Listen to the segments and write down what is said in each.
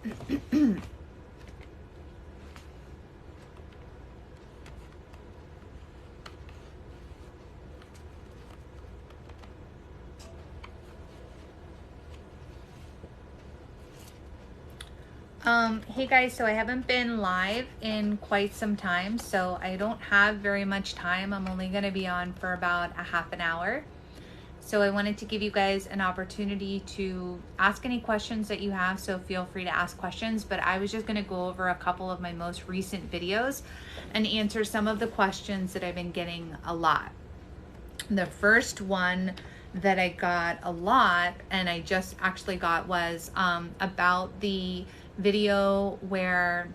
Hey guys, so I haven't been live in quite some time, so I don't have very much time. I'm only going to be on for about a half an hour. So I wanted to give you guys an opportunity to ask any questions that you have, so feel free to ask questions, but I was just going to go over a couple of my most recent videos and answer some of the questions that I've been getting a lot. The first one that I got a lot, and I just actually got, was about the video where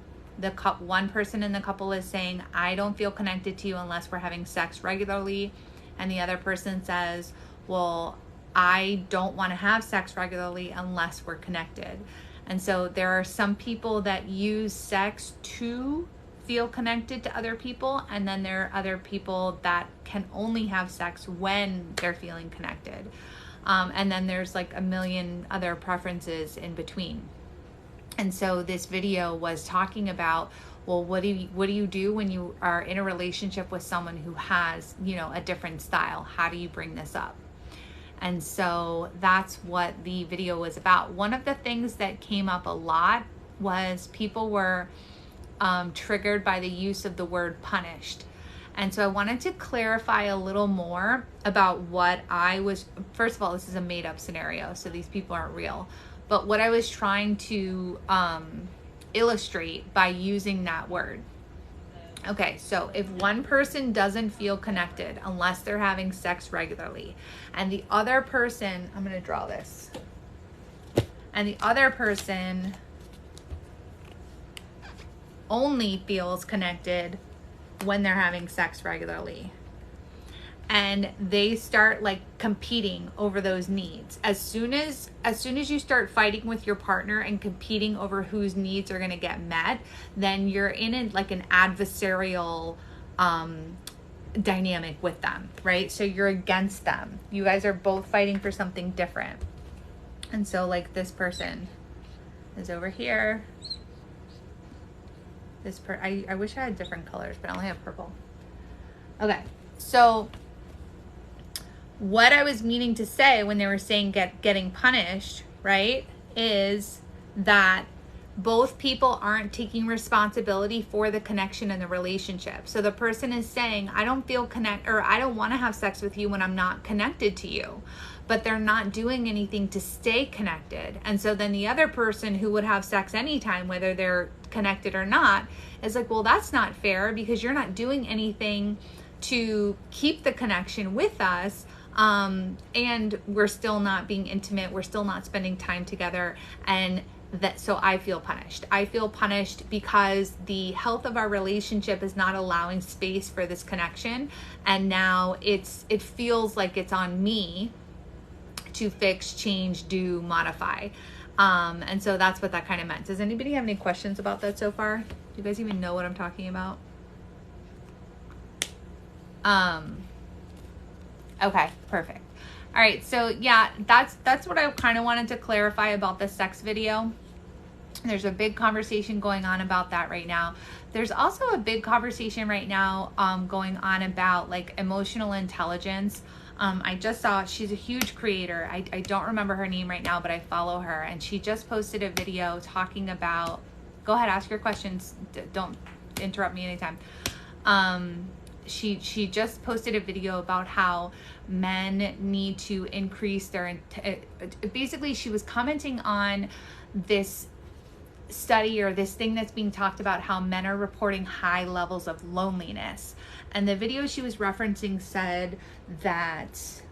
one person in the couple is saying, I don't feel connected to you unless we're having sex regularly, and the other person says, well, I don't want to have sex regularly unless we're connected. And so there are some people that use sex to feel connected to other people, and then there are other people that can only have sex when they're feeling connected. And then there's like a million other preferences in between. And so this video was talking about, well, what do you do when you are in a relationship with someone who has, a different style? How do you bring this up? And so that's what the video was about. One of the things that came up a lot was people were triggered by the use of the word punished. And so I wanted to clarify a little more about what I was, first of all, this is a made up scenario, so these people aren't real. But what I was trying to illustrate by using that word. Okay, so if one person doesn't feel connected unless they're having sex regularly, and the other person, I'm going to draw this, and the other person only feels connected when they're having sex regularly, and they start like competing over those needs. As soon as you start fighting with your partner and competing over whose needs are going to get met, then you're in an adversarial dynamic with them, right? So you're against them. You guys are both fighting for something different. And so like this person is over here. I wish I had different colors, but I only have purple. Okay, so what I was meaning to say when they were saying getting punished, right, is that both people aren't taking responsibility for the connection in the relationship. So the person is saying, I don't feel or I don't want to have sex with you when I'm not connected to you, but they're not doing anything to stay connected. And so then the other person who would have sex anytime, whether they're connected or not, is like, well, that's not fair because you're not doing anything to keep the connection with us. And we're still not being intimate. We're still not spending time together. And so I feel punished. I feel punished because the health of our relationship is not allowing space for this connection. And now it feels like it's on me to fix, change, do, modify. And so that's what that kind of meant. Does anybody have any questions about that so far? Do you guys even know what I'm talking about? Okay, perfect. All right, so yeah, that's what I kind of wanted to clarify about the sex video. There's a big conversation going on about that right now. There's also a big conversation right now going on about like emotional intelligence. I just saw, she's a huge creator. I don't remember her name right now, but I follow her, and she just posted a video talking about, go ahead, ask your questions. Don't interrupt me anytime. She just posted a video about how men need to increase their, basically she was commenting on this study or this thing that's being talked about, how men are reporting high levels of loneliness. And the video she was referencing said that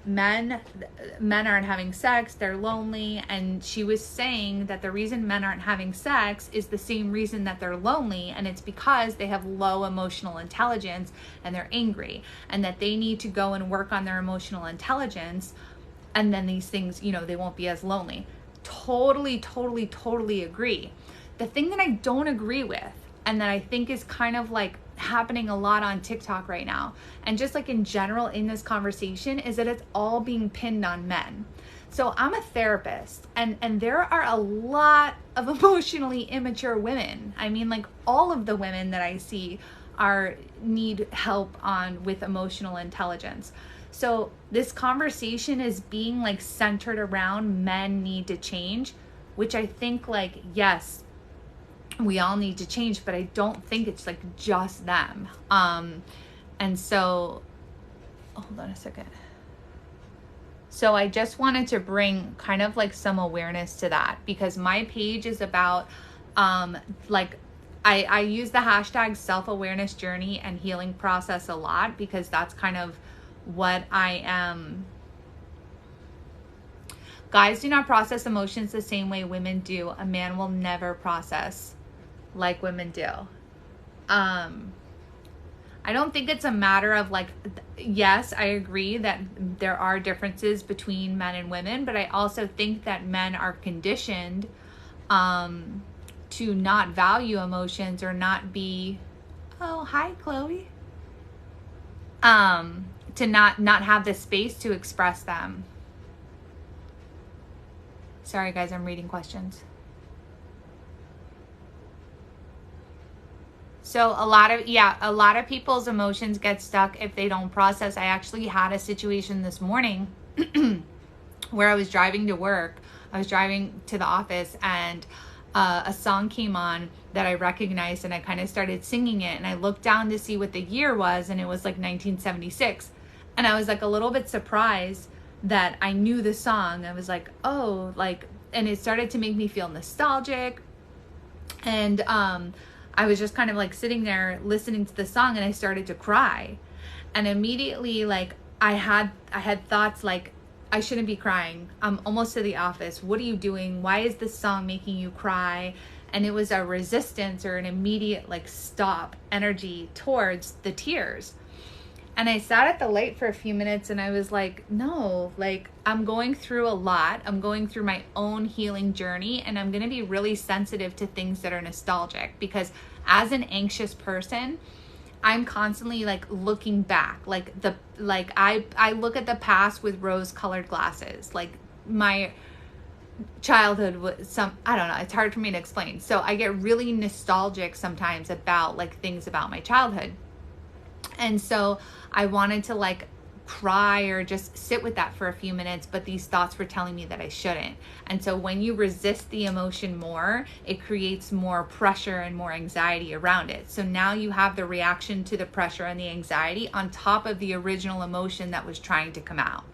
men aren't having sex, they're lonely, and she was saying that the reason men aren't having sex is the same reason that they're lonely, and it's because they have low emotional intelligence and they're angry, and that they need to go and work on their emotional intelligence, and then these things, they won't be as lonely. Totally agree. The thing that I don't agree with, and that I think is kind of like happening a lot on TikTok right now, and just like in general in this conversation, is that it's all being pinned on men. So I'm a therapist, and there are a lot of emotionally immature women. I mean, like, all of the women that I see need help with emotional intelligence. So this conversation is being like centered around men need to change, which I think, like, yes, we all need to change, but I don't think it's like just them. And so, hold on a second. So I just wanted to bring kind of like some awareness to that, because my page is about like, I use the hashtag self-awareness journey and healing process a lot, because that's kind of what I am. Guys do not process emotions the same way women do. A man will never process like women do. I don't think it's a matter of like, yes, I agree that there are differences between men and women, but I also think that men are conditioned to not value emotions, or not be, oh, hi, Chloe. To not have the space to express them. Sorry guys, I'm reading questions. So a lot of people's emotions get stuck if they don't process. I actually had a situation this morning where I was driving to work. I was driving to the office, and a song came on that I recognized, and I kind of started singing it, and I looked down to see what the year was, and it was like 1976. And I was like a little bit surprised that I knew the song. I was like, oh, like, and it started to make me feel nostalgic. And I was just kind of like sitting there listening to the song, and I started to cry. And immediately, like, I had thoughts like, I shouldn't be crying. I'm almost to the office. What are you doing? Why is this song making you cry? And it was a resistance, or an immediate like stop energy towards the tears. And I sat at the light for a few minutes, and I was like, no, like, I'm going through a lot. I'm going through my own healing journey, and I'm going to be really sensitive to things that are nostalgic, because as an anxious person, I'm constantly like looking back, I look at the past with rose-colored glasses. Like, my childhood was I don't know, it's hard for me to explain. So I get really nostalgic sometimes about like things about my childhood. And so I wanted to like cry or just sit with that for a few minutes, but these thoughts were telling me that I shouldn't. And so when you resist the emotion more, it creates more pressure and more anxiety around it. So now you have the reaction to the pressure and the anxiety on top of the original emotion that was trying to come out.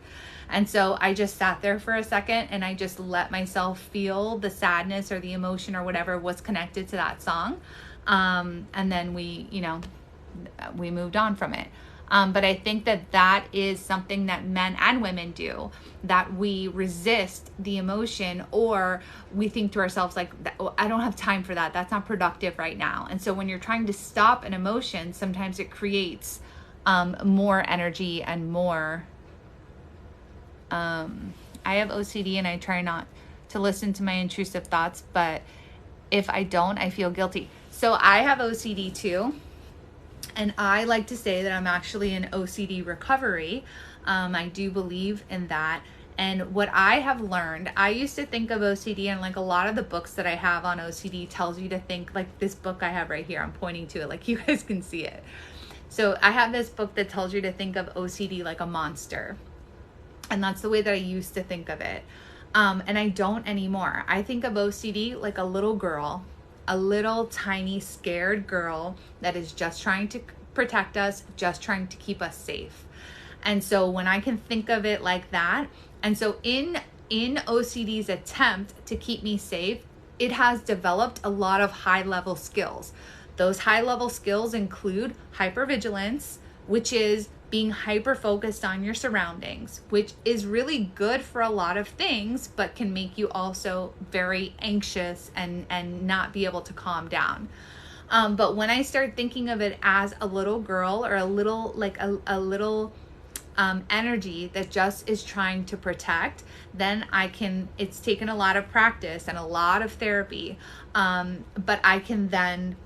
And so I just sat there for a second, and I just let myself feel the sadness or the emotion or whatever was connected to that song. And then we moved on from it. But I think that is something that men and women do, that we resist the emotion, or we think to ourselves like, I don't have time for that. That's not productive right now. And so when you're trying to stop an emotion, sometimes it creates more energy and more. I have OCD, and I try not to listen to my intrusive thoughts, but if I don't, I feel guilty. So I have OCD too. And I like to say that I'm actually in OCD recovery. I do believe in that. And what I have learned, I used to think of OCD, and like a lot of the books that I have on OCD tells you to think, like this book I have right here, I'm pointing to it, like you guys can see it. So I have this book that tells you to think of OCD like a monster. And that's the way that I used to think of it. And I don't anymore. I think of OCD like a little girl, a little tiny scared girl that is just trying to protect us, just trying to keep us safe. And so when I can think of it like that, and so in OCD's attempt to keep me safe, it has developed a lot of high-level skills. Those high-level skills include hypervigilance, which is being hyper-focused on your surroundings, which is really good for a lot of things, but can make you also very anxious and not be able to calm down. But when I start thinking of it as a little girl, or a little energy that just is trying to protect, then it's taken a lot of practice and a lot of therapy. But I can then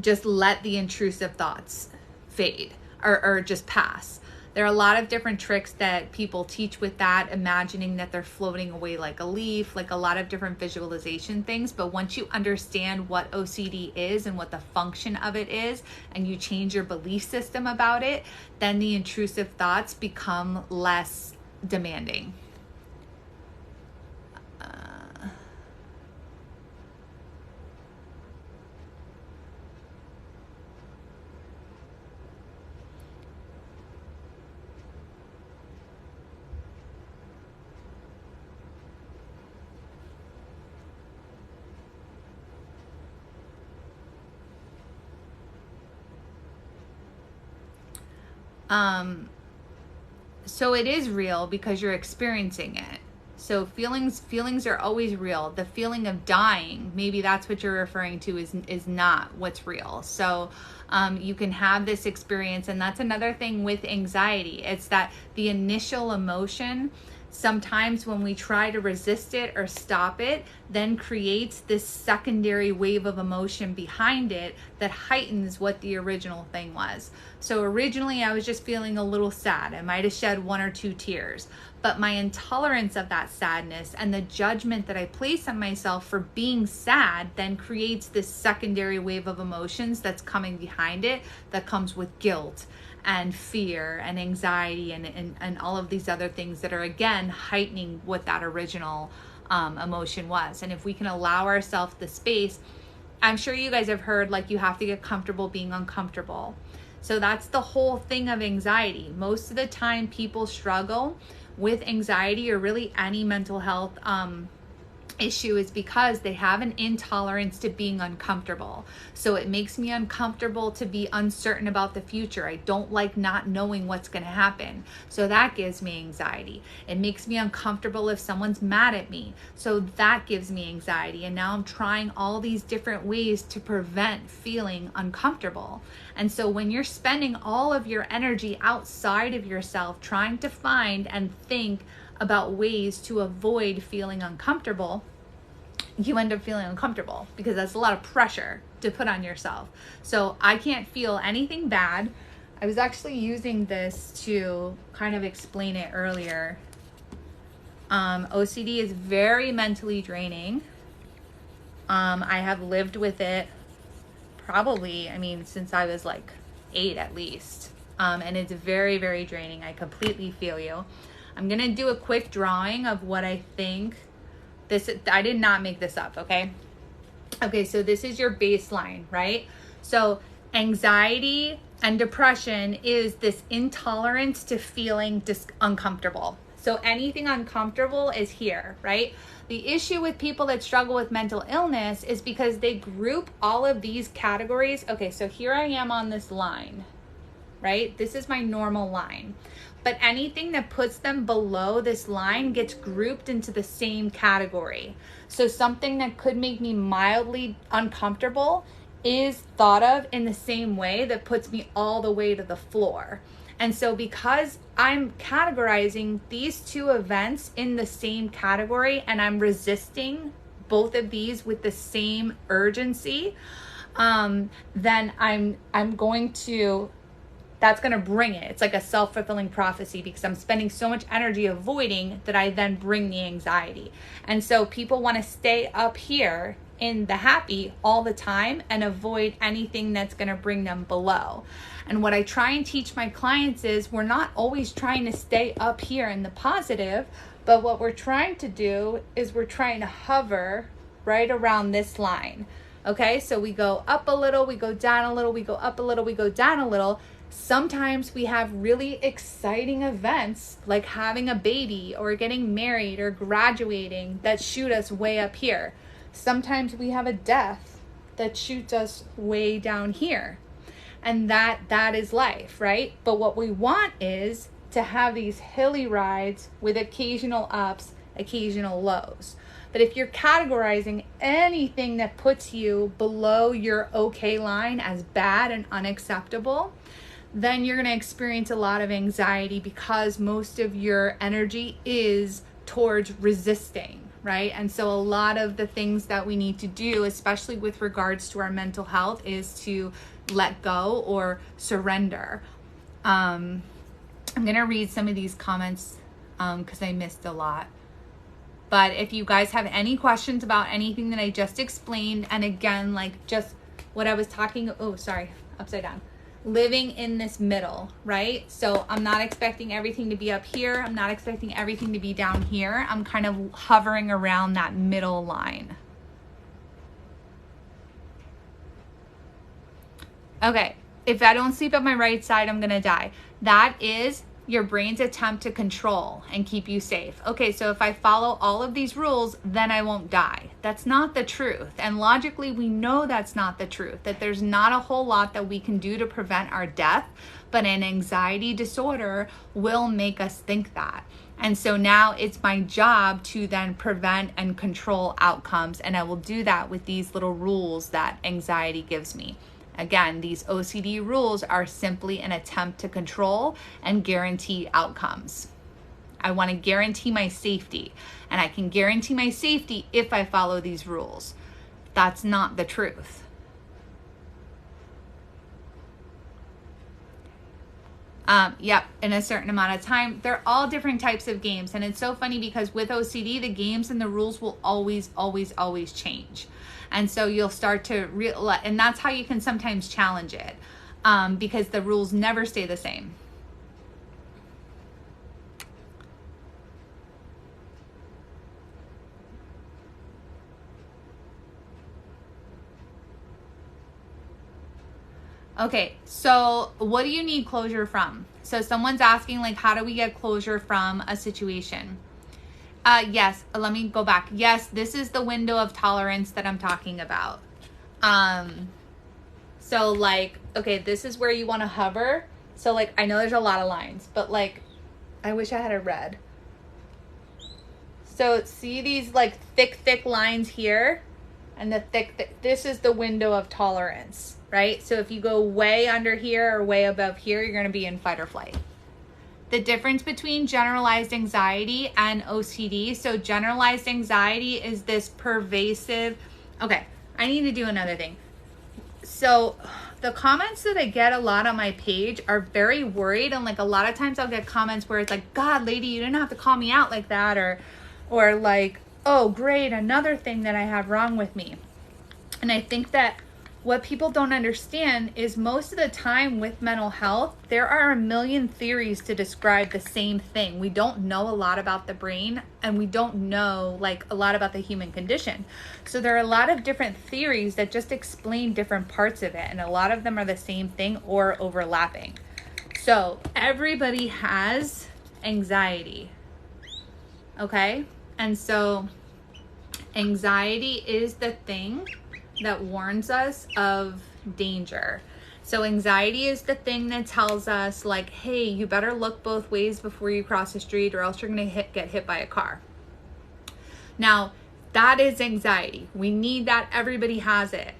just let the intrusive thoughts fade or just pass. There are a lot of different tricks that people teach with that, imagining that they're floating away like a leaf, like a lot of different visualization things. But once you understand what OCD is and what the function of it is, and you change your belief system about it, then the intrusive thoughts become less demanding. So it is real because you're experiencing it. So feelings are always real. The feeling of dying, maybe that's what you're referring to, is not what's real. So you can have this experience, and that's another thing with anxiety. It's that the initial emotion, sometimes when we try to resist it or stop it, then creates this secondary wave of emotion behind it that heightens what the original thing was. So originally I was just feeling a little sad. I might have shed 1 or 2 tears, but my intolerance of that sadness and the judgment that I place on myself for being sad then creates this secondary wave of emotions that's coming behind it, that comes with guilt and fear and anxiety and all of these other things that are, again, heightening what that original emotion was. And if we can allow ourselves the space, I'm sure you guys have heard, like, you have to get comfortable being uncomfortable. So that's the whole thing of anxiety. Most of the time people struggle with anxiety or really any mental health issue is because they have an intolerance to being uncomfortable. So it makes me uncomfortable to be uncertain about the future. I don't like not knowing what's going to happen. So that gives me anxiety. It makes me uncomfortable if someone's mad at me. So that gives me anxiety. And now I'm trying all these different ways to prevent feeling uncomfortable. And so when you're spending all of your energy outside of yourself trying to find and think about ways to avoid feeling uncomfortable, you end up feeling uncomfortable because that's a lot of pressure to put on yourself. So I can't feel anything bad. I was actually using this to kind of explain it earlier. OCD is very mentally draining. I have lived with it probably, since I was like 8 at least. And it's very, very draining. I completely feel you. I'm going to do a quick drawing of what I think I did not make this up, okay? Okay, so this is your baseline, right? So anxiety and depression is this intolerance to feeling uncomfortable. So anything uncomfortable is here, right? The issue with people that struggle with mental illness is because they group all of these categories. Okay, so here I am on this line, right? This is my normal line. But anything that puts them below this line gets grouped into the same category. So something that could make me mildly uncomfortable is thought of in the same way that puts me all the way to the floor. And so because I'm categorizing these 2 events in the same category and I'm resisting both of these with the same urgency, then I'm going to, that's going to bring it. It's like a self-fulfilling prophecy because I'm spending so much energy avoiding that I then bring the anxiety. And so people want to stay up here in the happy all the time and avoid anything that's going to bring them below. And what I try and teach my clients is we're not always trying to stay up here in the positive, but what we're trying to do is we're trying to hover right around this line. Okay, so we go up a little, we go down a little, we go up a little, we go down a little. Sometimes we have really exciting events like having a baby or getting married or graduating that shoot us way up here. Sometimes we have a death that shoots us way down here. And that is life, right? But what we want is to have these hilly rides with occasional ups, occasional lows. But if you're categorizing anything that puts you below your okay line as bad and unacceptable, then you're going to experience a lot of anxiety because most of your energy is towards resisting, right? And so a lot of the things that we need to do, especially with regards to our mental health, is to let go or surrender. I'm going to read some of these comments because I missed a lot. But if you guys have any questions about anything that I just explained, and again, like just what I was talking, oh, sorry, upside down. Living in this middle, right? So I'm not expecting everything to be up here. I'm not expecting everything to be down here. I'm kind of hovering around that middle line. Okay, if I don't sleep at my right side, I'm gonna die. That is your brain's attempt to control and keep you safe. Okay, so if I follow all of these rules, then I won't die. That's not the truth. And logically, we know that's not the truth, that there's not a whole lot that we can do to prevent our death, but an anxiety disorder will make us think that. And so now it's my job to then prevent and control outcomes, and I will do that with these little rules that anxiety gives me. Again, these OCD rules are simply an attempt to control and guarantee outcomes. I want to guarantee my safety, and I can guarantee my safety if I follow these rules. That's not the truth. Yep, in a certain amount of time. They're all different types of games, and it's so funny because with OCD, the games and the rules will always, always, always change. And so you'll start to realize, and that's how you can sometimes challenge it, because the rules never stay the same. Okay, so what do you need closure from? So someone's asking, like, how do we get closure from a situation? Yes, let me go back. Yes, this is the window of tolerance that I'm talking about. So like, okay, this is where you want to hover. So like, I know there's a lot of lines, but like, I wish I had a red. So see these like thick lines here, and the thick, this is the window of tolerance, right? So if you go way under here or way above here, you're going to be in fight or flight. The difference between generalized anxiety and OCD. So generalized anxiety is this pervasive, okay, I need to do another thing. So the comments that I get a lot on my page are very worried, and like a lot of times I'll get comments where it's like, God, lady, you didn't have to call me out like that, or like, oh, great, another thing that I have wrong with me. And I think that what people don't understand is most of the time with mental health, there are a million theories to describe the same thing. We don't know a lot about the brain, and we don't know like a lot about the human condition. So there are a lot of different theories that just explain different parts of it, and a lot of them are the same thing or overlapping. So everybody has anxiety, okay? And so anxiety is the thing that warns us of danger. So anxiety is the thing that tells us like, hey, you better look both ways before you cross the street, or else you're gonna get hit by a car. Now, that is anxiety. We need that. Everybody has it.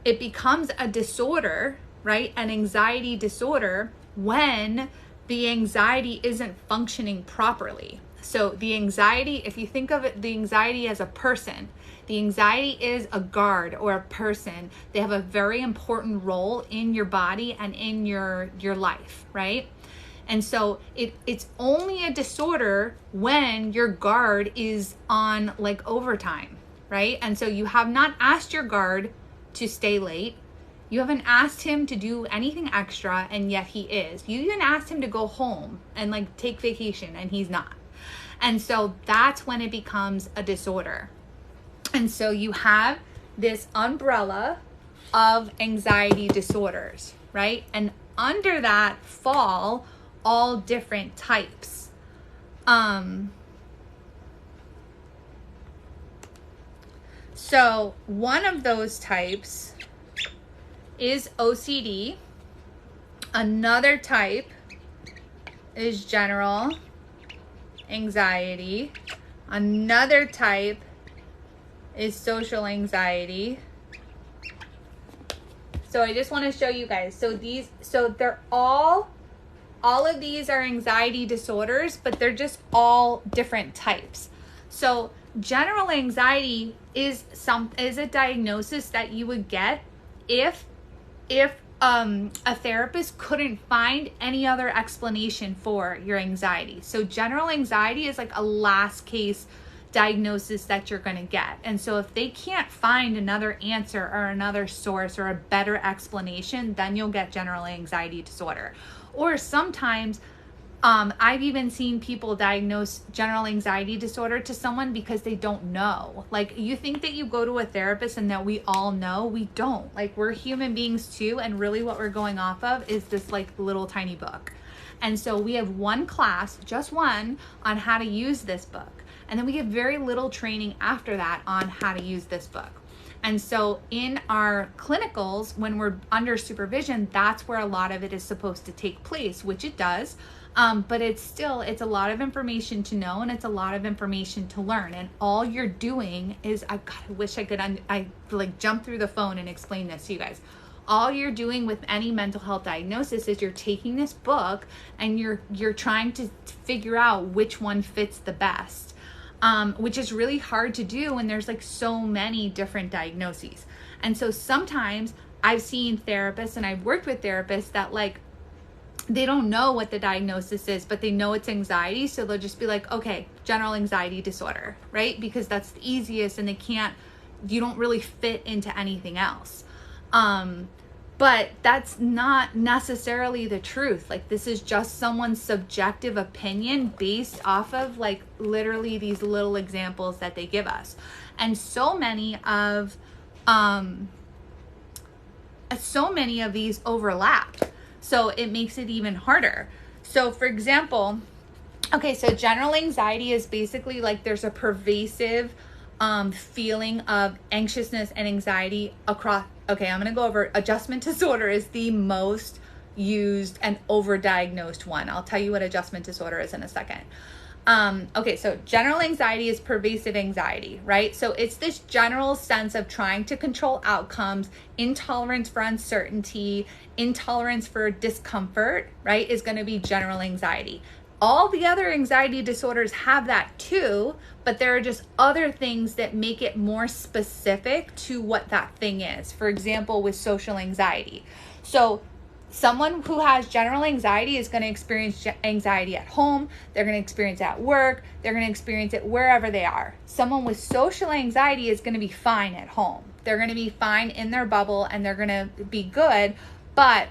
It becomes a disorder, right? An anxiety disorder when the anxiety isn't functioning properly. So the anxiety, if you think of it, the anxiety as a person, the anxiety is a guard or a person. They have a very important role in your body and in your life, right? And so it's only a disorder when your guard is on like overtime, right? And so you have not asked your guard to stay late. You haven't asked him to do anything extra, and yet he is. You even asked him to go home and like take vacation, and he's not. And so that's when it becomes a disorder. And so you have this umbrella of anxiety disorders, right? And under that fall all different types. So one of those types is OCD. Another type is general anxiety. Another type is social anxiety. So I just want to show you guys. So they're all of these are anxiety disorders, but they're just all different types. So general anxiety is a diagnosis that you would get if a therapist couldn't find any other explanation for your anxiety. So general anxiety is like a last case diagnosis that you're going to get. And so if they can't find another answer or another source or a better explanation, then you'll get general anxiety disorder. Or sometimes I've even seen people diagnose general anxiety disorder to someone because they don't know. Like, you think that you go to a therapist and that we all know. We don't. Like, we're human beings too, and really what we're going off of is this like little tiny book. And so we have one class, just one, on how to use this book. And then we get very little training after that on how to use this book. And so in our clinicals, when we're under supervision, that's where a lot of it is supposed to take place, which it does. But it's a lot of information to know, and it's a lot of information to learn. And all you're doing is, I wish I could, jump through the phone and explain this to you guys. All you're doing with any mental health diagnosis is you're taking this book and you're trying to figure out which one fits the best. Which is really hard to do when there's like so many different diagnoses. And so sometimes I've seen therapists and I've worked with therapists that like, they don't know what the diagnosis is, but they know it's anxiety. So they'll just be like, okay, general anxiety disorder, right? Because that's the easiest, and you don't really fit into anything else. But that's not necessarily the truth. Like, this is just someone's subjective opinion based off of like literally these little examples that they give us. And so many of these overlap. So it makes it even harder. So for example, okay, so general anxiety is basically like there's a pervasive feeling of anxiousness and anxiety across. Okay, I'm going to go over adjustment disorder is the most used and overdiagnosed one. I'll tell you what adjustment disorder is in a second. Okay, so general anxiety is pervasive anxiety, right? So it's this general sense of trying to control outcomes, intolerance for uncertainty, intolerance for discomfort, right, is going to be general anxiety. All the other anxiety disorders have that too, but there are just other things that make it more specific to what that thing is. For example, with social anxiety. So someone who has general anxiety is going to experience anxiety at home. They're going to experience it at work. They're going to experience it wherever they are. Someone with social anxiety is going to be fine at home. They're going to be fine in their bubble and they're going to be good. But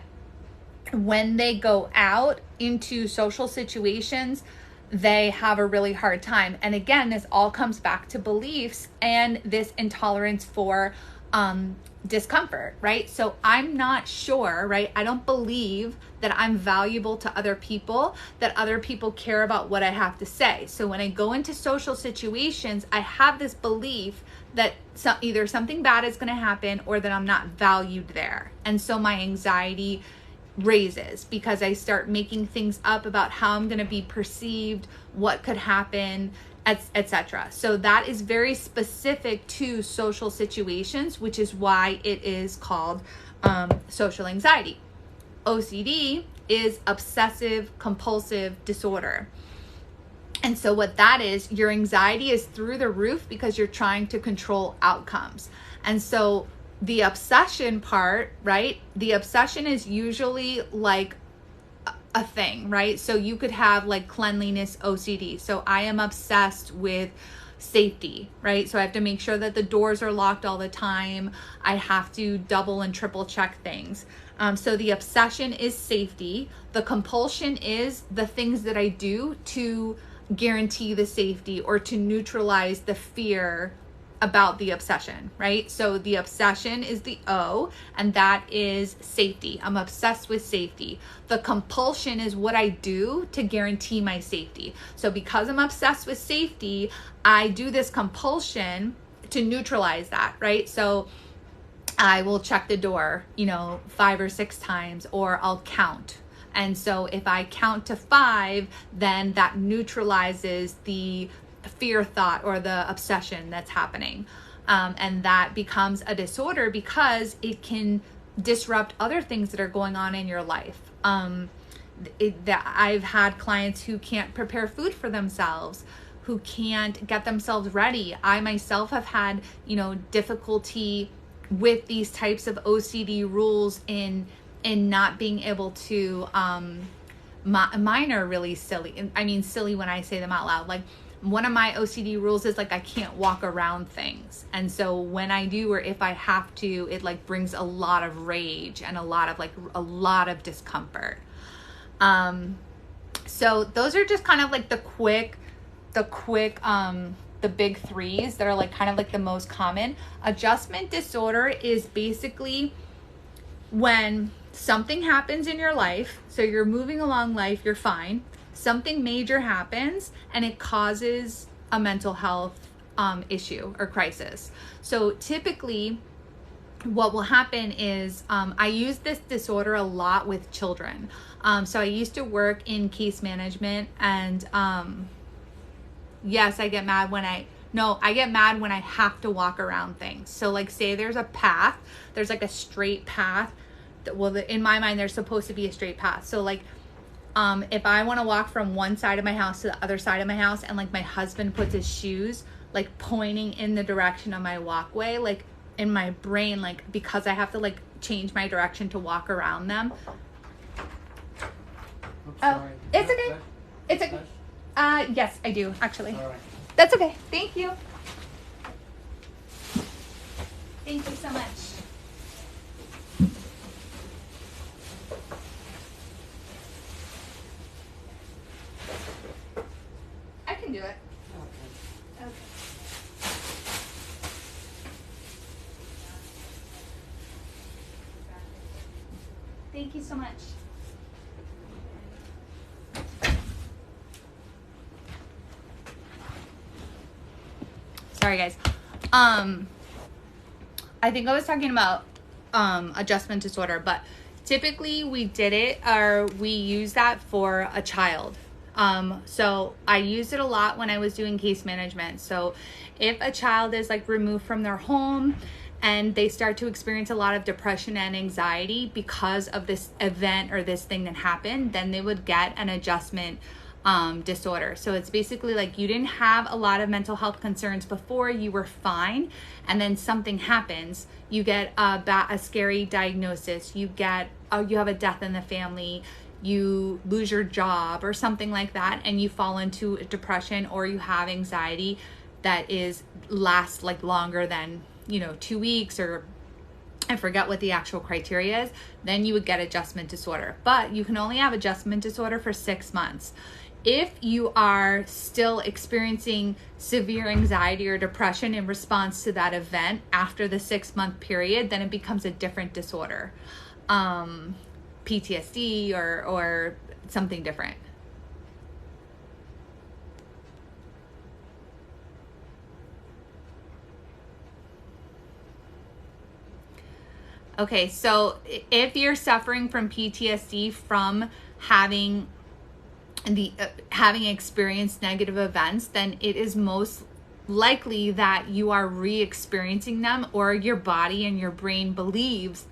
when they go out into social situations, they have a really hard time. And again, this all comes back to beliefs and this intolerance for discomfort, right? So I'm not sure, right? I don't believe that I'm valuable to other people, that other people care about what I have to say. So when I go into social situations, I have this belief that either something bad is going to happen or that I'm not valued there. And so my anxiety raises because I start making things up about how I'm going to be perceived, what could happen, etc. So that is very specific to social situations, which is why it is called social anxiety. OCD is obsessive compulsive disorder. And so what that is, your anxiety is through the roof because you're trying to control outcomes. And so the obsession part, right? The obsession is usually like a thing, right? So you could have like cleanliness OCD. So I am obsessed with safety, right? So I have to make sure that the doors are locked all the time. I have to double and triple check things. So the obsession is safety. The compulsion is the things that I do to guarantee the safety or to neutralize the fear about the obsession, right? So the obsession is the O, and that is safety. I'm obsessed with safety. The compulsion is what I do to guarantee my safety. So because I'm obsessed with safety, I do this compulsion to neutralize that, right? So I will check the door, 5 or 6 times, or I'll count. And so if I count to 5, then that neutralizes the fear thought or the obsession that's happening. And that becomes a disorder because it can disrupt other things that are going on in your life. I've had clients who can't prepare food for themselves, who can't get themselves ready. I myself have had, difficulty with these types of OCD rules in in not being able to, mine are really silly. I mean, silly when I say them out loud. Like, one of my OCD rules is like I can't walk around things. And so when I do, or if I have to, it like brings a lot of rage and a lot of discomfort. So those are just kind of like the big threes that are like kind of like the most common. Adjustment disorder is basically when something happens in your life, so you're moving along life, you're fine, something major happens and it causes a mental health issue or crisis. So typically what will happen is, I use this disorder a lot with children. So I used to work in case management, and yes, I get mad when I have to walk around things. So like, say there's a path, there's like a straight path. In my mind, there's supposed to be a straight path. So like, if I want to walk from one side of my house to the other side of my house, and like my husband puts his shoes like pointing in the direction of my walkway, like in my brain, like, because I have to like change my direction to walk around them. Oh, it's okay. It's okay. Yes, I do actually. All right. That's okay. Thank you. Thank you so much. I can do it. Okay. Thank you so much. Sorry guys. I think I was talking about adjustment disorder, but typically we use that for a child. So I used it a lot when I was doing case management. So if a child is like removed from their home and they start to experience a lot of depression and anxiety because of this event or this thing that happened, then they would get an adjustment disorder. So it's basically like, you didn't have a lot of mental health concerns before, you were fine, and then something happens, you get a scary diagnosis, you have a death in the family, you lose your job or something like that, and you fall into depression, or you have anxiety that lasts like longer than 2 weeks, or I forget what the actual criteria is, then you would get adjustment disorder. But you can only have adjustment disorder for 6 months. If you are still experiencing severe anxiety or depression in response to that event after the 6-month period, then it becomes a different disorder, PTSD or something different. Okay, so if you're suffering from PTSD from having experienced negative events, then it is most likely that you are re-experiencing them, or your body and your brain believes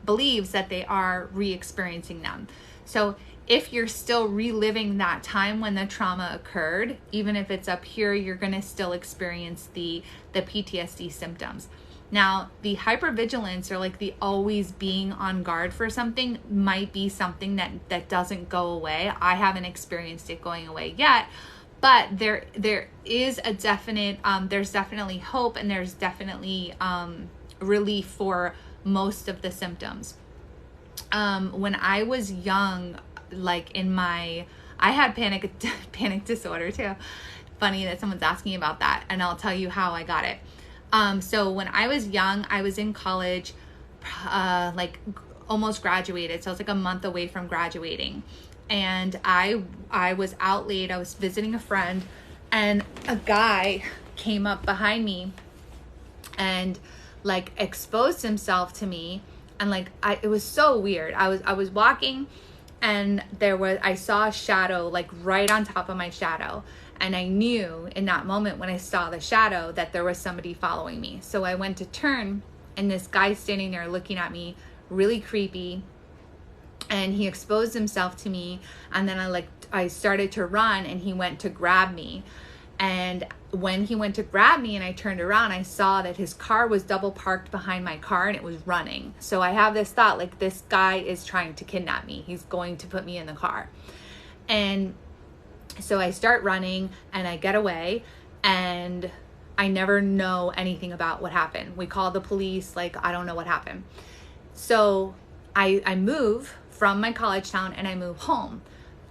that they are re-experiencing them. So if you're still reliving that time when the trauma occurred, even if it's up here, you're going to still experience the PTSD symptoms. Now, the hypervigilance, or like the always being on guard for something, might be something that doesn't go away. I haven't experienced it going away yet, but there is a definite, there's definitely hope, and there's definitely relief for most of the symptoms. When I was young, like I had panic disorder too. Funny that someone's asking about that, and I'll tell you how I got it. So when I was young, I was in college, like almost graduated. So I was like a month away from graduating, and I was out late. I was visiting a friend, and a guy came up behind me and like exposed himself to me. And like, it was so weird. I was walking, and I saw a shadow like right on top of my shadow. And I knew in that moment when I saw the shadow that there was somebody following me. So I went to turn, and this guy standing there looking at me, really creepy. And he exposed himself to me. And then I started to run, and he went to grab me. And when he went to grab me and I turned around, I saw that his car was double parked behind my car and it was running. So I have this thought, like, this guy is trying to kidnap me. He's going to put me in the car. And so I start running and I get away, and I never know anything about what happened. We called the police, like, I don't know what happened. So I move from my college town and I move home.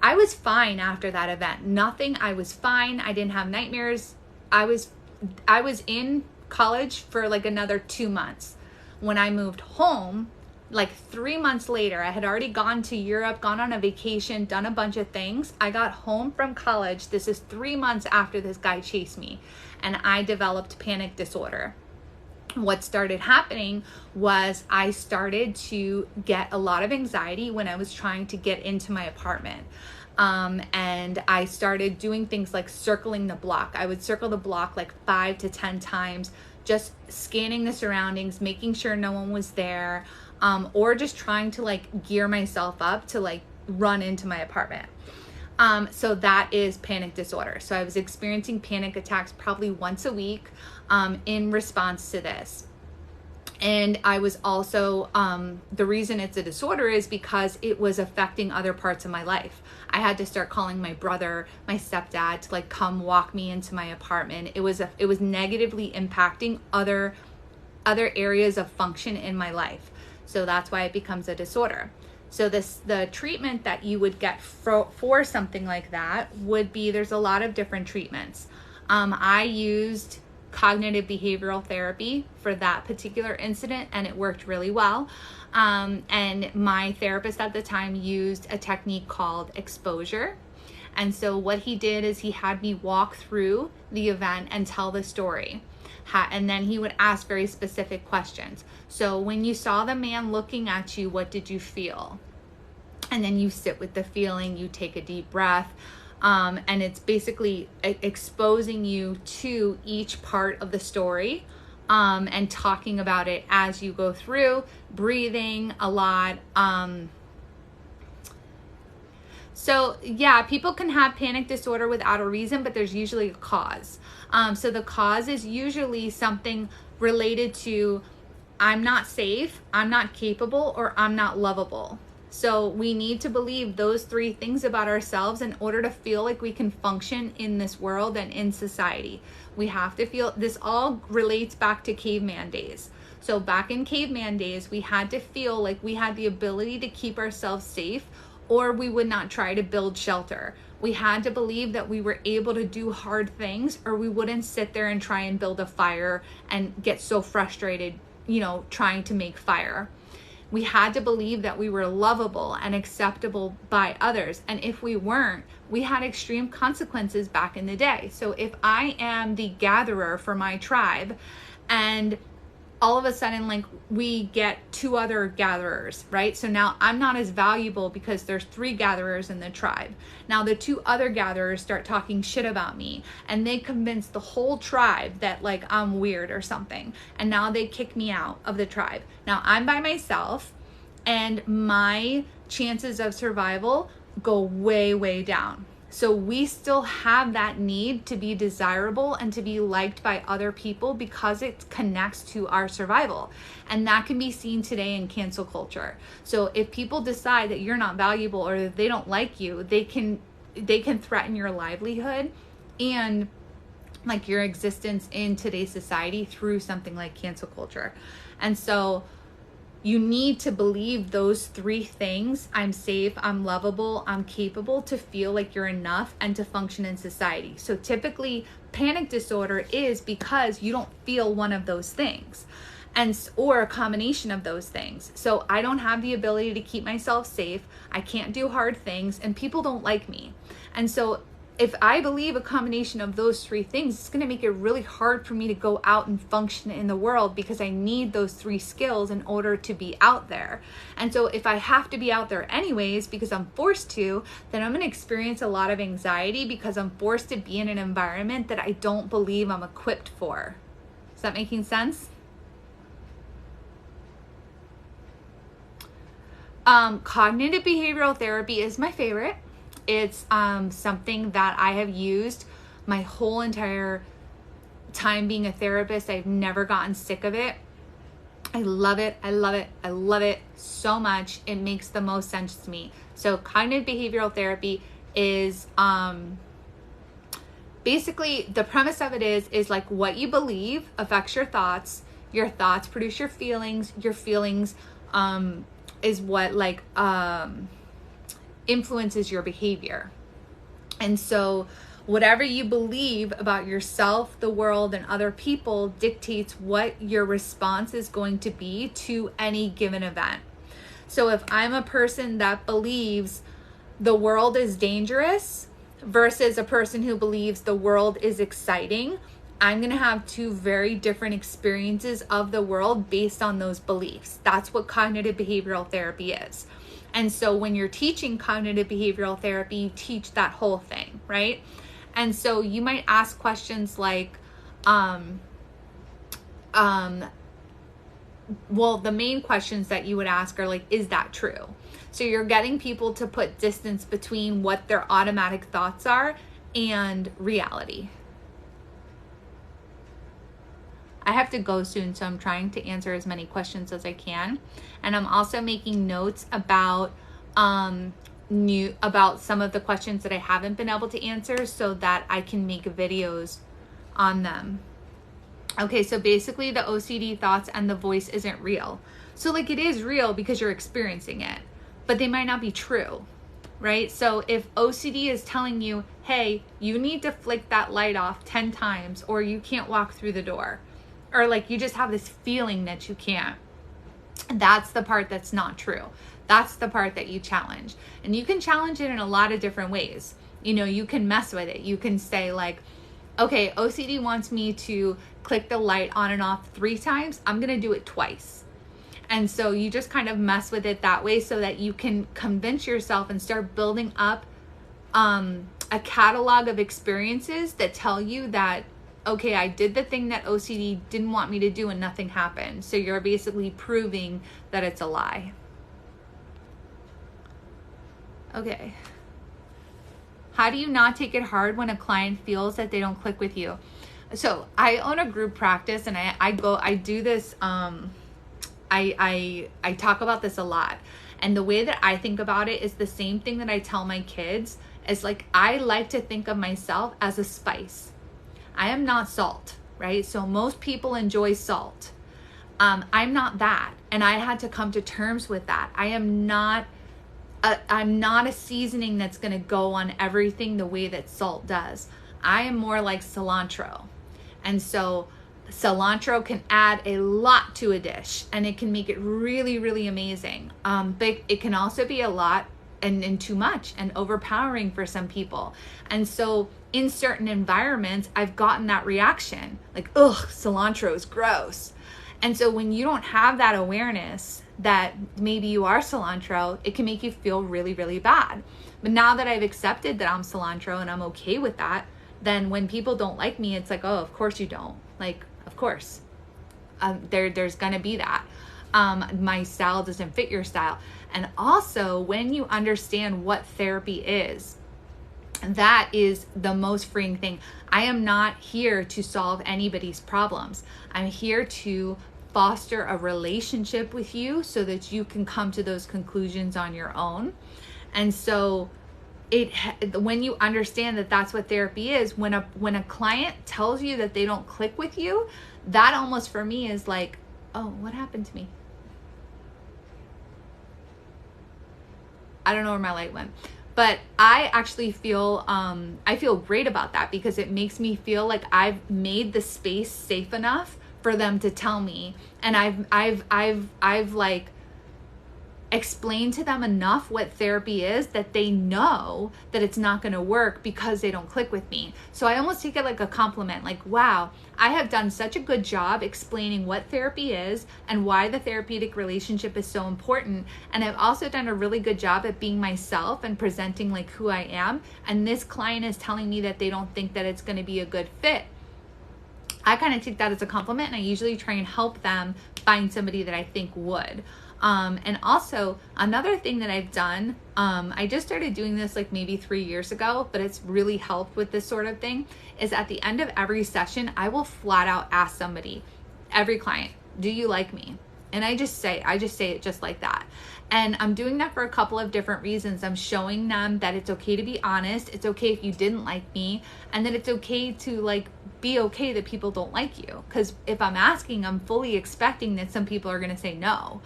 I was fine after that event. I was fine. I didn't have nightmares. I was in college for like another 2 months. When I moved home, like 3 months later, I had already gone to Europe, gone on a vacation, done a bunch of things. I got home from college. This is 3 months after this guy chased me, and I developed panic disorder. What started happening was I started to get a lot of anxiety when I was trying to get into my apartment. And I started doing things like circling the block. I would circle the block like 5 to 10 times, just scanning the surroundings, making sure no one was there, or just trying to like gear myself up to like run into my apartment. So that is panic disorder. So I was experiencing panic attacks probably once a week in response to this. And I was also, the reason it's a disorder is because it was affecting other parts of my life. I had to start calling my brother, my stepdad to like come walk me into my apartment. It was negatively impacting other areas of function in my life. So that's why it becomes a disorder. So the treatment that you would get for something like that would be, there's a lot of different treatments. I used cognitive behavioral therapy for that particular incident, and it worked really well. And my therapist at the time used a technique called exposure. And so what he did is he had me walk through the event and tell the story. And then he would ask very specific questions. So when you saw the man looking at you, what did you feel? And then you sit with the feeling, you take a deep breath. And it's basically exposing you to each part of the story, and talking about it as you go through, breathing a lot. So yeah, people can have panic disorder without a reason, but there's usually a cause. So the cause is usually something related to, I'm not safe, I'm not capable, or I'm not lovable. So we need to believe those 3 things about ourselves in order to feel like we can function in this world and in society. We have to feel, this all relates back to caveman days. So back in caveman days, we had to feel like we had the ability to keep ourselves safe, or we would not try to build shelter. We had to believe that we were able to do hard things, or we wouldn't sit there and try and build a fire and get so frustrated, trying to make fire. We had to believe that we were lovable and acceptable by others. And if we weren't, we had extreme consequences back in the day. So if I am the gatherer for my tribe, and all of a sudden, like, we get 2 other gatherers, right? So now I'm not as valuable because there's 3 gatherers in the tribe. Now the 2 other gatherers start talking shit about me, and they convince the whole tribe that like I'm weird or something. And now they kick me out of the tribe. Now I'm by myself, and my chances of survival go way, way down. So we still have that need to be desirable and to be liked by other people because it connects to our survival. And that can be seen today in cancel culture. So if people decide that you're not valuable or that they don't like you, they can threaten your livelihood and like your existence in today's society through something like cancel culture. And so you need to believe those 3 things: I'm safe, I'm lovable, I'm capable, to feel like you're enough and to function in society. So typically panic disorder is because you don't feel one of those things, or a combination of those things. So I don't have the ability to keep myself safe, I can't do hard things, and people don't like me. And so if I believe a combination of those 3 things, it's going to make it really hard for me to go out and function in the world, because I need those 3 skills in order to be out there. And so if I have to be out there anyways because I'm forced to, then I'm going to experience a lot of anxiety because I'm forced to be in an environment that I don't believe I'm equipped for. Is that making sense? Cognitive behavioral therapy is my favorite. It's something that I have used my whole entire time being a therapist. I've never gotten sick of it. I love it. I love it. I love it so much. It makes the most sense to me. So cognitive behavioral therapy is basically the premise of it is like what you believe affects your thoughts produce your feelings is what like influences your behavior. And so whatever you believe about yourself, the world, and other people dictates what your response is going to be to any given event. So if I'm a person that believes the world is dangerous versus a person who believes the world is exciting, I'm going to have two very different experiences of the world based on those beliefs. That's what cognitive behavioral therapy is. And so when you're teaching cognitive behavioral therapy, you teach that whole thing, right? And so you might ask questions like, well, the main questions that you would ask are like, is that true? So you're getting people to put distance between what their automatic thoughts are and reality. I have to go soon, so I'm trying to answer as many questions as I can. And I'm also making notes about some of the questions that I haven't been able to answer so that I can make videos on them. Okay, so basically the OCD thoughts and the voice isn't real. So like it is real because you're experiencing it, but they might not be true, right? So if OCD is telling you, hey, you need to flick that light off 10 times or you can't walk through the door, or like you just have this feeling that you can't, that's the part that's not true. That's the part that you challenge. And you can challenge it in a lot of different ways. You know, you can mess with it. You can say like, okay, OCD wants me to click the light on and off 3 times. I'm going to do it twice. And so you just kind of mess with it that way so that you can convince yourself and start building up a catalog of experiences that tell you that, okay, I did the thing that OCD didn't want me to do and nothing happened. So you're basically proving that it's a lie. Okay. How do you not take it hard when a client feels that they don't click with you? So I own a group practice and I do this, I talk about this a lot. And the way that I think about it is the same thing that I tell my kids is like, I like to think of myself as a spice. I am not salt, right? So most people enjoy salt. I'm not that. And I had to come to terms with that. I'm not a seasoning that's going to go on everything the way that salt does. I am more like cilantro. And so cilantro can add a lot to a dish and it can make it really, really amazing. But it can also be a lot and too much and overpowering for some people. And so in certain environments, I've gotten that reaction like, ugh, cilantro is gross. And so when you don't have that awareness that maybe you are cilantro, it can make you feel really, really bad. But now that I've accepted that I'm cilantro and I'm okay with that, then when people don't like me, it's like, oh, of course you don't. Like, of course. There's gonna be that. My style doesn't fit your style. And also, when you understand what therapy is, that is the most freeing thing. I am not here to solve anybody's problems. I'm here to foster a relationship with you so that you can come to those conclusions on your own. And so when you understand that that's what therapy is, when a client tells you that they don't click with you, that almost for me is like, oh, what happened to me? I don't know where my light went. But I actually feel I feel great about that because it makes me feel like I've made the space safe enough for them to tell me, and I've like explained to them enough what therapy is that they know that it's not going to work because they don't click with me. So I almost take it like a compliment, like, wow, I have done such a good job explaining what therapy is and why the therapeutic relationship is so important. And I've also done a really good job at being myself and presenting like who I am. And this client is telling me that they don't think that it's going to be a good fit. I kind of take that as a compliment, and I usually try and help them find somebody that I think would. And also another thing that I've done, I just started doing this like maybe 3 years ago, but it's really helped with this sort of thing, is at the end of every session, I will flat out ask somebody, every client, do you like me? And I just say it just like that. And I'm doing that for a couple of different reasons. I'm showing them that it's okay to be honest. It's okay if you didn't like me, and that it's okay to like be okay that people don't like you. Because if I'm asking, I'm fully expecting that some people are going to say no.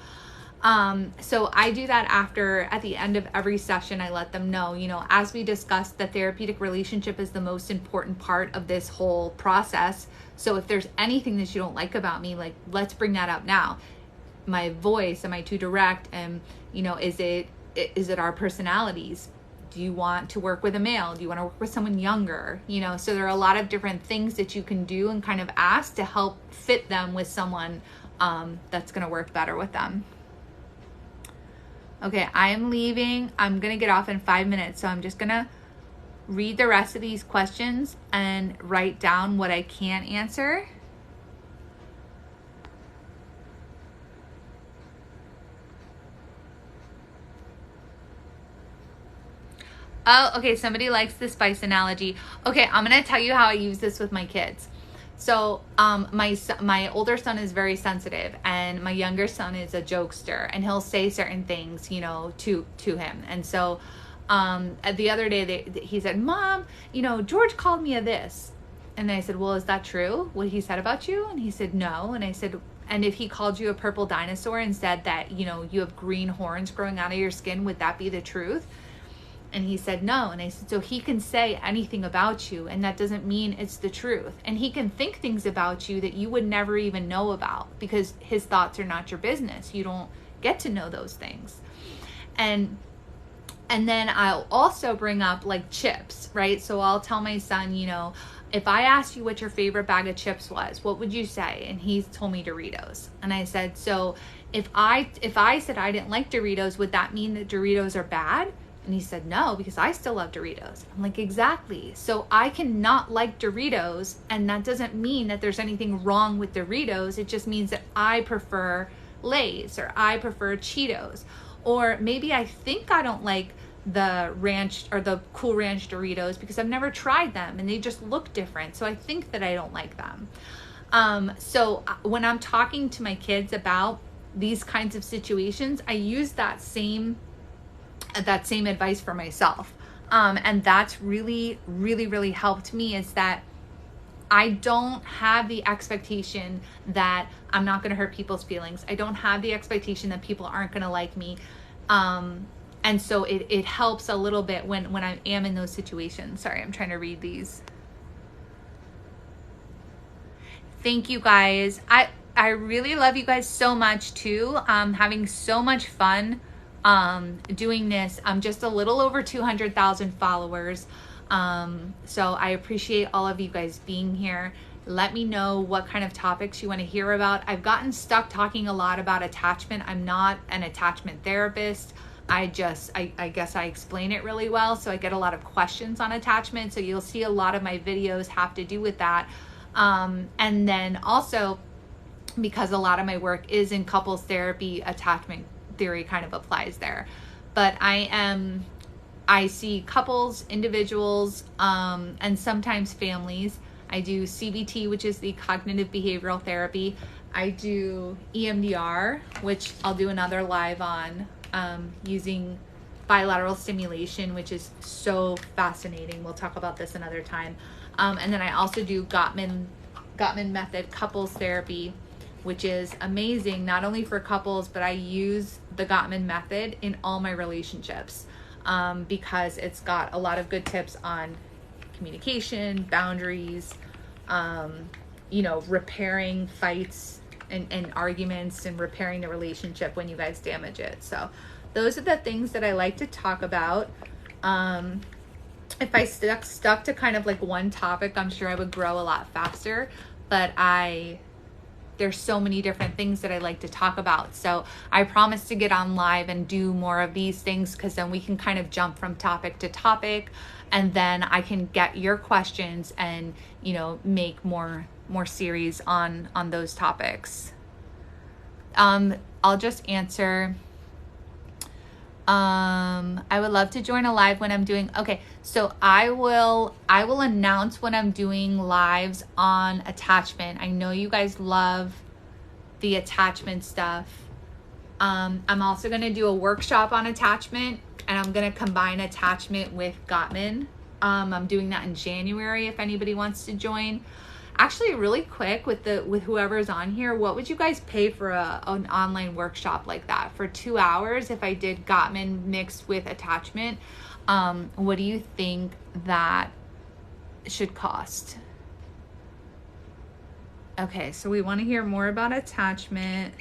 So I do that at the end of every session. I let them know, as we discussed, the therapeutic relationship is the most important part of this whole process. So if there's anything that you don't like about me, like, let's bring that up now. My voice, am I too direct? And, is it our personalities? Do you want to work with a male? Do you want to work with someone younger? So there are a lot of different things that you can do and kind of ask to help fit them with someone that's going to work better with them. Okay, I'm leaving. I'm going to get off in 5 minutes. So I'm just going to read the rest of these questions and write down what I can answer. Oh, okay, somebody likes the spice analogy. Okay, I'm going to tell you how I use this with my kids. So my older son is very sensitive, and my younger son is a jokester, and he'll say certain things, to him. And so the other day he said, Mom, George called me a this. And I said, well, is that true, what he said about you? And he said, no. And I said, and if he called you a purple dinosaur and said that, you have green horns growing out of your skin, would that be the truth? And he said no. And I said, so he can say anything about you, and that doesn't mean it's the truth. And he can think things about you that you would never even know about, because his thoughts are not your business. You don't get to know those things. And then I'll also bring up like chips, right? So I'll tell my son, if I asked you what your favorite bag of chips was, what would you say? And he told me Doritos. And I said, so if I said I didn't like Doritos, would that mean that Doritos are bad? And he said, no, because I still love Doritos. I'm like, exactly. So I cannot like Doritos, and that doesn't mean that there's anything wrong with Doritos. It just means that I prefer Lay's, or I prefer Cheetos. Or maybe I think I don't like the ranch or the Cool Ranch Doritos because I've never tried them and they just look different. So I think that I don't like them. So when I'm talking to my kids about these kinds of situations, I use that same advice for myself. And that's really, really, really helped me, is that I don't have the expectation that I'm not going to hurt people's feelings. I don't have the expectation that people aren't going to like me. And so it helps a little bit when I am in those situations. Sorry, I'm trying to read these. Thank you guys. I really love you guys so much too. Having so much fun doing this. I'm just a little over 200,000 followers. So I appreciate all of you guys being here. Let me know what kind of topics you want to hear about. I've gotten stuck talking a lot about attachment. I'm not an attachment therapist. I guess I explain it really well. So I get a lot of questions on attachment. So you'll see a lot of my videos have to do with that. And then also, because a lot of my work is in couples therapy, attachment theory kind of applies there. But I see couples, individuals, and sometimes families. I do CBT, which is the cognitive behavioral therapy. I do EMDR, which I'll do another live on, using bilateral stimulation, which is so fascinating. We'll talk about this another time. And then I also do Gottman method couples therapy, which is amazing, not only for couples, but I use the Gottman method in all my relationships, because it's got a lot of good tips on communication, boundaries, repairing fights and arguments, and repairing the relationship when you guys damage it. So those are the things that I like to talk about. If I stuck to kind of like one topic, I'm sure I would grow a lot faster, but there's so many different things that I like to talk about. So I promise to get on live and do more of these things, because then we can kind of jump from topic to topic, and then I can get your questions and, make more series on those topics. I'll just answer. I would love to join a live when I'm doing, okay, so I will announce when I'm doing lives on attachment. I know you guys love the attachment stuff. I'm also going to do a workshop on attachment, and I'm going to combine attachment with Gottman. I'm doing that in January if anybody wants to join. Actually, really quick with whoever's on here, what would you guys pay for an online workshop like that for 2 hours? If I did Gottman mixed with attachment, what do you think that should cost? Okay, so we want to hear more about attachment.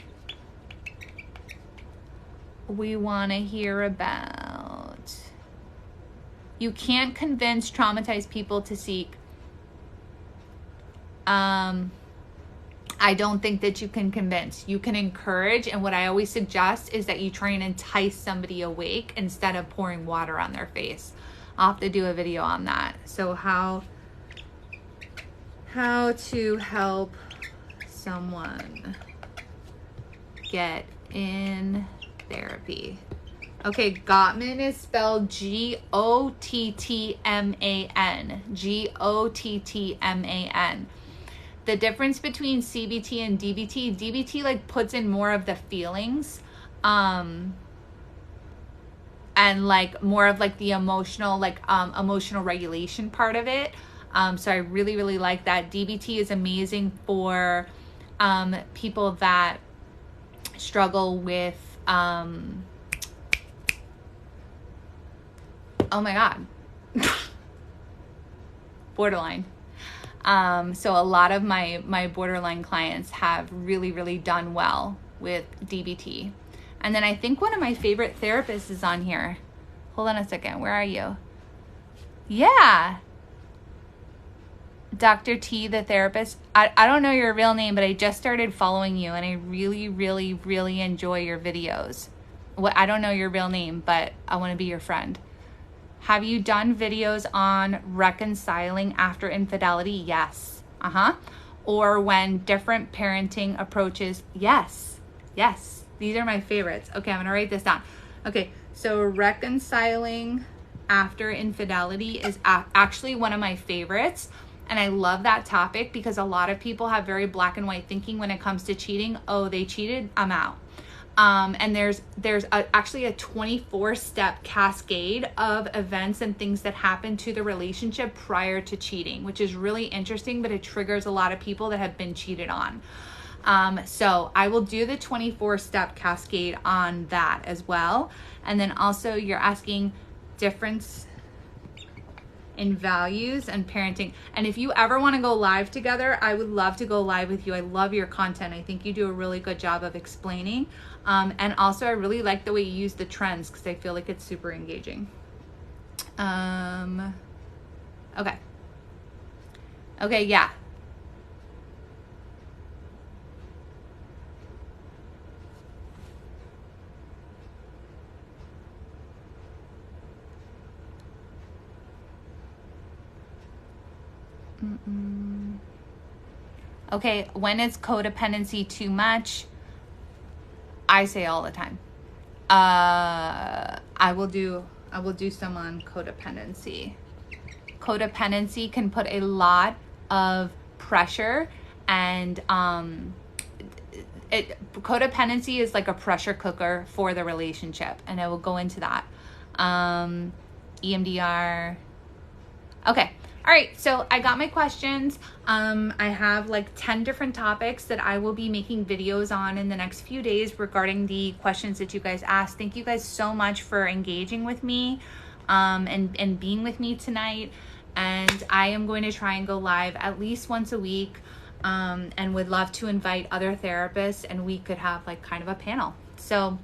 We want to hear about, you can't convince traumatized people to seek. I don't think that you can convince. You can encourage, and what I always suggest is that you try and entice somebody awake instead of pouring water on their face. I'll have to do a video on that. So how to help someone get in therapy. Okay, Gottman is spelled Gottman. Gottman. The difference between CBT and DBT like puts in more of the feelings, and like more of like the emotional, like emotional regulation part of it. So I really, really like that. DBT is amazing for people that struggle with, oh my God, borderline. So a lot of my borderline clients have really, really done well with DBT. And then I think one of my favorite therapists is on here. Hold on a second. Where are you? Yeah. Dr. T, the therapist. I don't know your real name, but I just started following you, and I really, really, really enjoy your videos. I don't know your real name, but I want to be your friend. Have you done videos on reconciling after infidelity? Yes. Or when different parenting approaches? Yes. Yes. These are my favorites. Okay, I'm going to write this down. Okay, so reconciling after infidelity is actually one of my favorites. And I love that topic because a lot of people have very black and white thinking when it comes to cheating. Oh, they cheated, I'm out. And there's actually a 24-step cascade of events and things that happen to the relationship prior to cheating, which is really interesting, but it triggers a lot of people that have been cheated on. So I will do the 24-step cascade on that as well. And then also you're asking difference in values and parenting. And if you ever want to go live together, I would love to go live with you. I love your content. I think you do a really good job of explaining. And also I really like the way you use the trends because I feel like it's super engaging. Okay. Okay, yeah. Okay, when is codependency too much? I say all the time. I will do some on codependency. Codependency can put a lot of pressure, and codependency is like a pressure cooker for the relationship, and I will go into that. EMDR. Okay. All right, so I got my questions. I have like 10 different topics that I will be making videos on in the next few days regarding the questions that you guys asked. Thank you guys so much for engaging with me and being with me tonight. And I am going to try and go live at least once a week, and would love to invite other therapists, and we could have like kind of a panel. So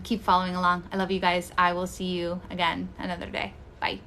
keep following along. I love you guys. I will see you again another day. Bye.